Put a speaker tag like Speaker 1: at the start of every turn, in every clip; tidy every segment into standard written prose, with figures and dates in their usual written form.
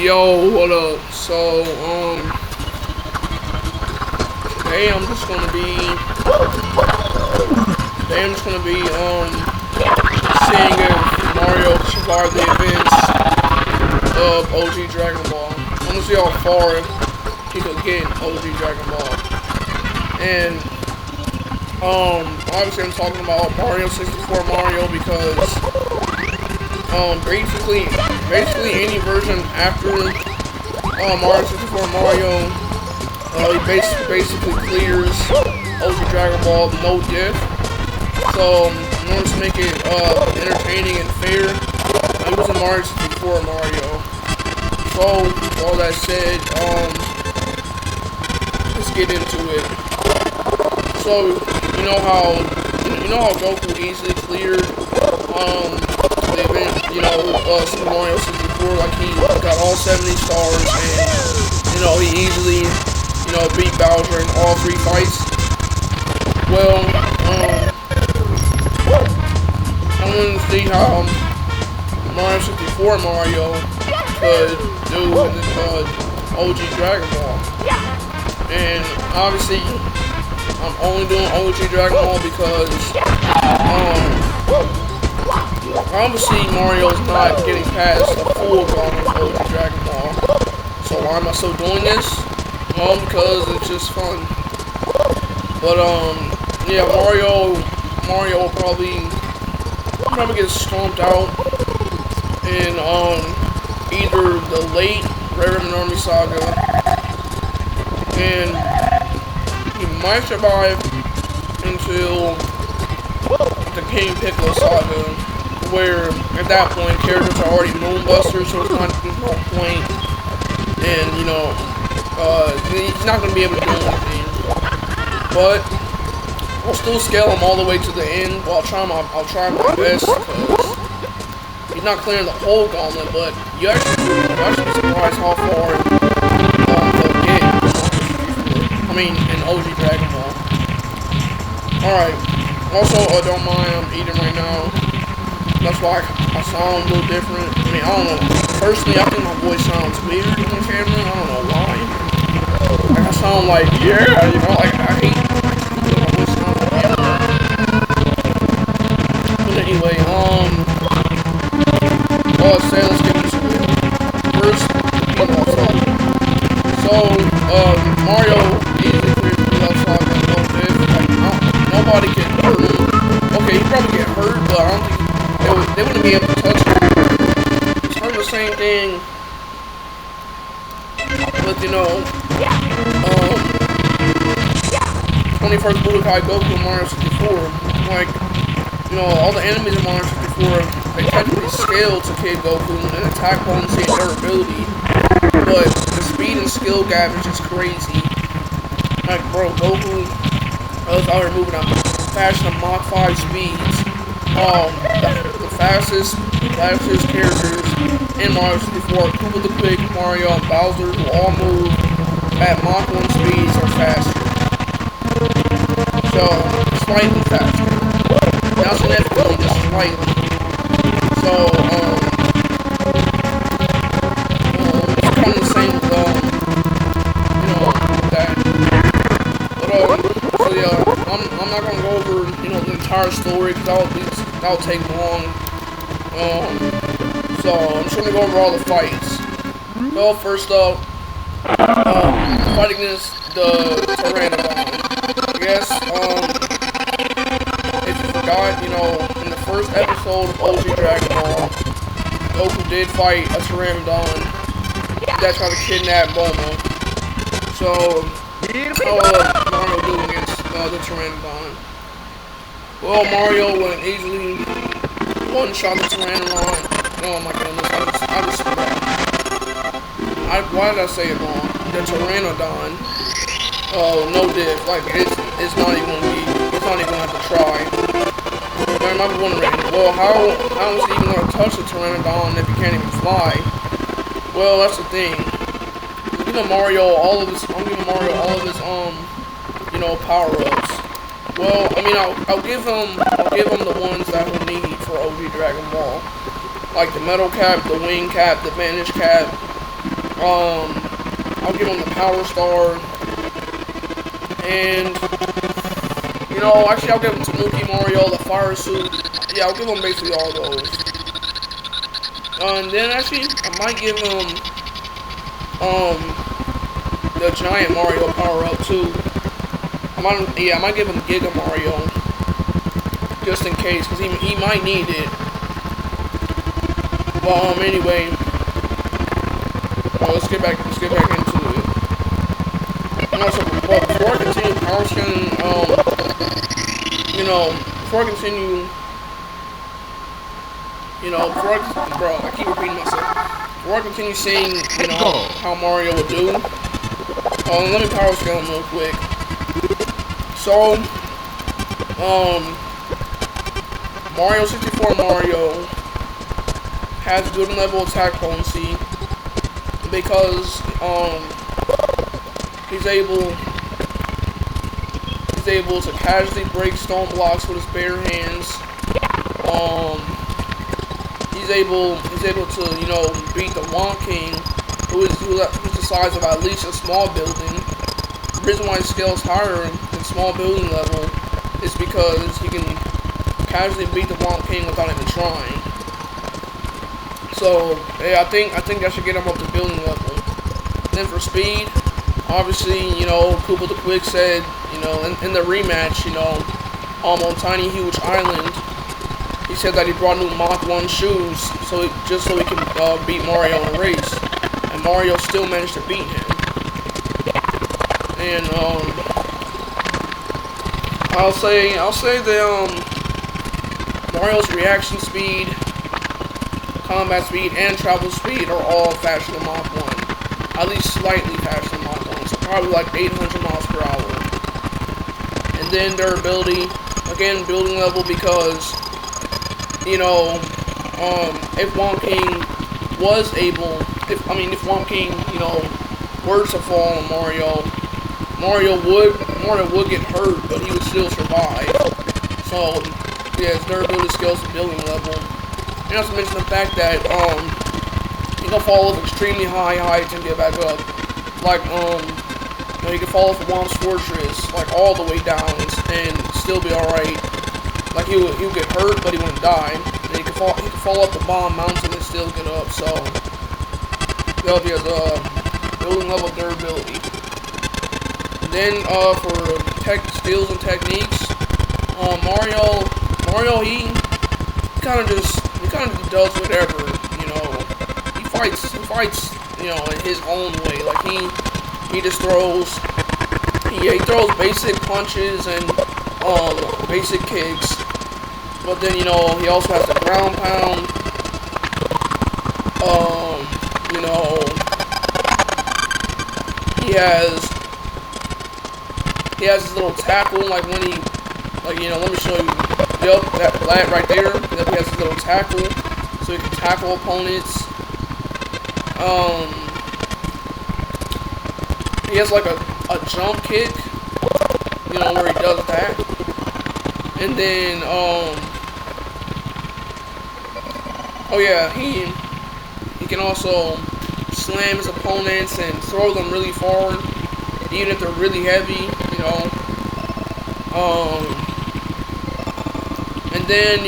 Speaker 1: Yo, what up? So, today I'm just gonna be, seeing if Mario survived the events of OG Dragon Ball. I wanna see how far he could get in OG Dragon Ball. And, obviously I'm talking about Mario 64 Mario because, basically any version after Mario 64 Mario, he basically clears OG Dragon Ball no diff. So in order to make it entertaining and fair, I'm using Mario 64 Mario. So with all that said, let's get into it. So you know how Goku easily cleared the event, Super Mario 64, like he got all 70 stars and, he easily, beat Bowser in all 3 fights. Well, I wanted to see how Mario 64 Mario could do in this OG Dragon Ball. And obviously, I'm only doing OG Dragon Ball because, obviously Mario's not getting past the full gauntlet of OG Dragon Ball. So why am I still doing this? Because it's just fun. But yeah, Mario will probably get stomped out in either the late Red Ribbon Army Saga, and he might survive until the King Piccolo Saga, where at that point characters are already Moonbusters, so there's no point, and he's not going to be able to do anything. But I'll still scale him all the way to the end. Well, I'll try my best because he's not clearing the whole gauntlet, but you actually be surprised how far he'll get. In OG Dragon Ball. Alright. Also, don't mind, I'm eating right now. That's why I sound a little different. I don't know. Personally, I think my voice sounds weird on the camera. I don't know why. Like, I sound like, I hate my voice sounds on camera. But anyway, let's get into it. First, Mario easily cleared the Beat Up Saga in no diff. Nobody can hurt him. Okay, he probably get hurt, but I don't think they wouldn't be able to touch him. It's kind of the same thing with, 21st Budokai Goku in Mario 64. Like, all the enemies in Mario 64, they technically scale to Kid Goku and attack potency and durability. But the speed and skill gap is just crazy. Like, bro, Goku was out here moving at faster than Mach 5 speeds. The fastest characters in Mario 64 are Koopa the Quick, Mario, and Bowser, who all move at Mach 1 speeds or faster. So, slightly faster. Not significantly, just slightly. So, I'm not gonna go over, the entire story because that'll take long. So I'm just gonna go over all the fights. Well, first up, fighting against the Pteranodon. Yes, if you forgot, in the first episode of OG Dragon Ball, Goku did fight a Pteranodon that tried to kidnap Bulma. So, Mario do against the Pteranodon. Well, Mario went easily one-shot the Pteranodon. Oh my goodness, I just why did I say it wrong? The Pteranodon. No diff. Like, it's not even gonna have to try. I might be wondering, well, how is he even gonna touch the Pteranodon if he can't even fly? Well, that's the thing. I'm giving Mario all of his power-ups. Well, I'll give him the ones that he'll need for OG Dragon Ball. Like the metal cap, the wing cap, the vanish cap, I'll give him the Power Star, and actually I'll give him Tanuki Mario, the Fire Suit. Yeah, I'll give him basically all those. And then actually I might give him the Giant Mario power up too. I might give him Giga Mario just in case, because he might need it. But anyway, let's get back into it. Also, but before I continue power scaling, before I continue, bro, I keep repeating myself. Before I continue saying, how Mario would do, let me power scale him real quick. So, Mario 64 Mario has good level attack potency because he's able to casually break stone blocks with his bare hands. He's able to beat the Womp King, who's the size of at least a small building. The reason why he scales higher than small building level is because he can casually beat the Womp King without even trying. So yeah, I think I should get him up to building level. Then for speed, obviously, Koopa the Quick said, in the rematch, on Tiny Huge Island, he said that he brought new Mach 1 shoes just so he can beat Mario in a race, and Mario still managed to beat him. And I'll say that Mario's reaction speed, combat speed, and travel speed are all faster than Mach 1. At least slightly faster than Mach 1, so probably like 800 miles per hour. And then durability, again, building level, because, if Womp King was able, if Womp King, were to fall on Mario would get hurt, but he would still survive. So, yeah, his durability scales to building level. And not to mention the fact that, he can fall off extremely high heights and get back up. Like, he can fall off of Womp's Fortress, like, all the way down and still be alright. Like, he'll get hurt, but he wouldn't die. And he can fall up the Bomb Mountain and still get up, so that'll be his, building level durability. And then, for skills and techniques, Mario, he kind of just does whatever, he fights, in his own way. Like, he just throws, he throws basic punches and, basic kicks, but then, he also has the ground pound, he has his little tackle, like when he, let me show you. Yep, that right there. Yep, he has his little tackle, so he can tackle opponents. He has like a jump kick, where he does that. And then, oh yeah, he can also slam his opponents and throw them really far, even if they're really heavy, and then,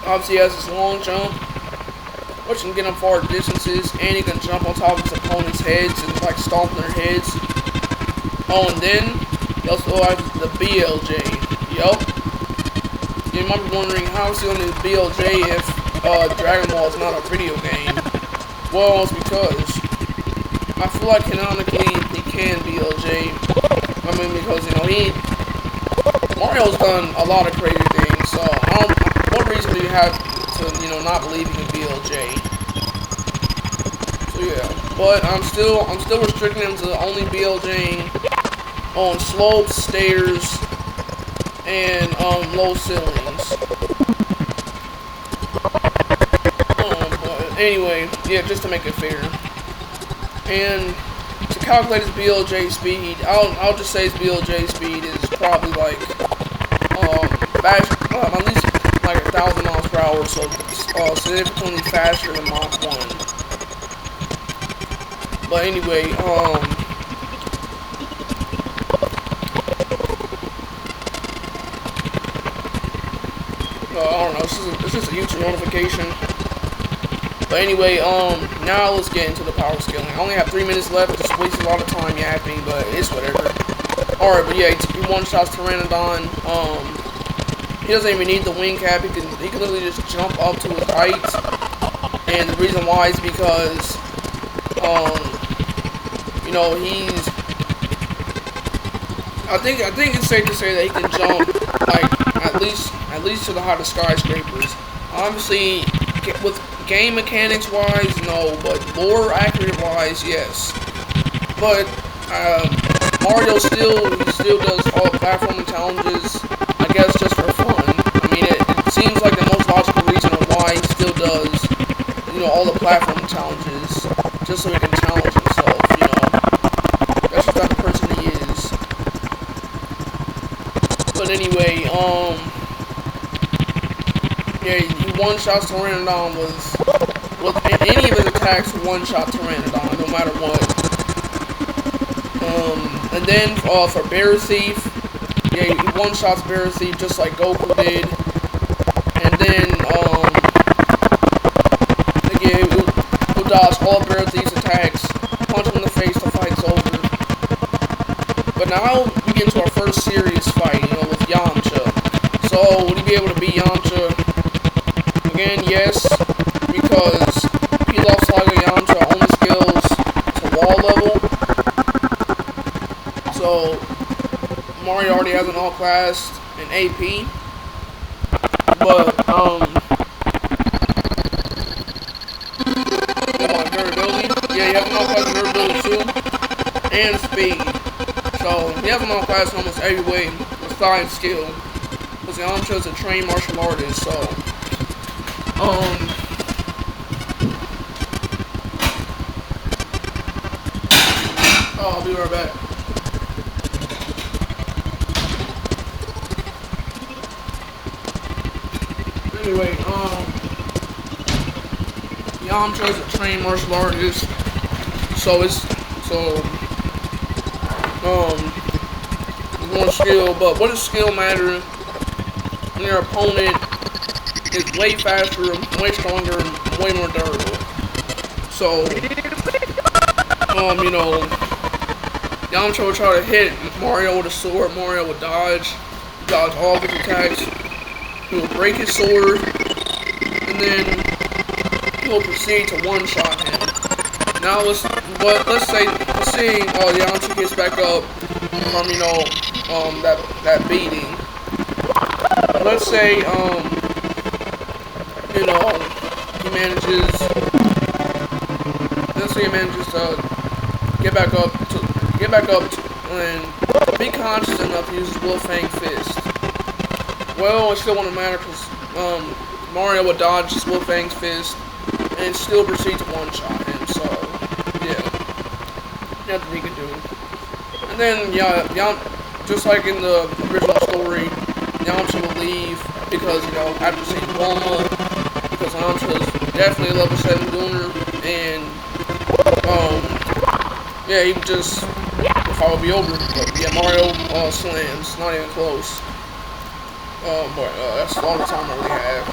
Speaker 1: obviously he has his long jump, which can get him far distances, and he can jump on top of his opponent's heads and, like, stomp their heads. Oh, and then he also has the BLJ. Yup. You might be wondering, how is he on his BLJ if Dragon Ball is not a video game? Well, it's because I feel like canonically he can BLJ. Because, Mario's done a lot of crazy things, so what reason do you have to, not believe he can BLJ? So yeah, but I'm still restricting him to only BLJing on slopes, stairs, and low ceilings. But anyway, yeah, just to make it fair. And to calculate his BLJ speed, I'll just say his BLJ speed is probably like at least like 1,000 miles per hour, so significantly faster than Mach 1. But anyway, I don't know, this is a YouTube notification. But anyway, now let's get into the power scaling. I only have 3 minutes left, just wasted a lot of time yapping, but it's whatever. Alright, but yeah, he one-shots Pteranodon. He doesn't even need the wing cap, he can literally just jump up to his height. And the reason why is because, you know, I think it's safe to say that he can jump, like, at least to the hottest skyscrapers. Obviously, with game mechanics wise, no, but lore accurate wise, yes. But Mario still does all platforming challenges, I guess, just for fun. I mean, it seems like the most logical reason of why he still does, you know, all the platforming challenges, just so he can challenge himself. You know, that's just not the person he is. But anyway, yeah, he one-shots Pteranodon with any of his attacks one-shot Pteranodon, no matter what. And then for Bear Thief, yeah, he one-shots Bear Thief just like Goku did. And then, yeah, he'll dodge all Bear Thief's attacks, punch him in the face, the fight's over. But now we get into our first serious fight, you know, with Yamcha. So, would he be able to beat Yamcha? Again, yes, because Pilaf Saga Yamcha only scales to wall level. So, Mario already has an all-class in AP. But, come on, durability. Yeah, he has an all-class in durability too. And speed. So, he has an all-class in almost every way besides skill. Because Yamcha is a trained martial artist, so... I'll be right back. Anyway, Yamcha is a trained martial artist, one skill, but what does skill matter when your opponent is way faster, way stronger, and way more durable? So, you know, Yamcha would try to hit Mario with a sword, Mario would dodge all of his attacks, he will break his sword, and then he'll proceed to one-shot him. Now let's say Yamcha gets back up from, you know, that beating. Let's say, you know, he manages to get back up and be conscious enough to use his Wolfang Fist. Well, it still wouldn't matter because Mario would dodge his Wolfang's Fist and still proceed to one-shot him, so, yeah. Nothing he can do. And then, yeah, just like in the original story, Yamcha will leave because, you know, after seeing Bulma, because Yamcha is definitely a level 7 Gooner, and, yeah, he would just, the fight would be over. But, yeah, Mario slams, not even close. But that's all the time I really have.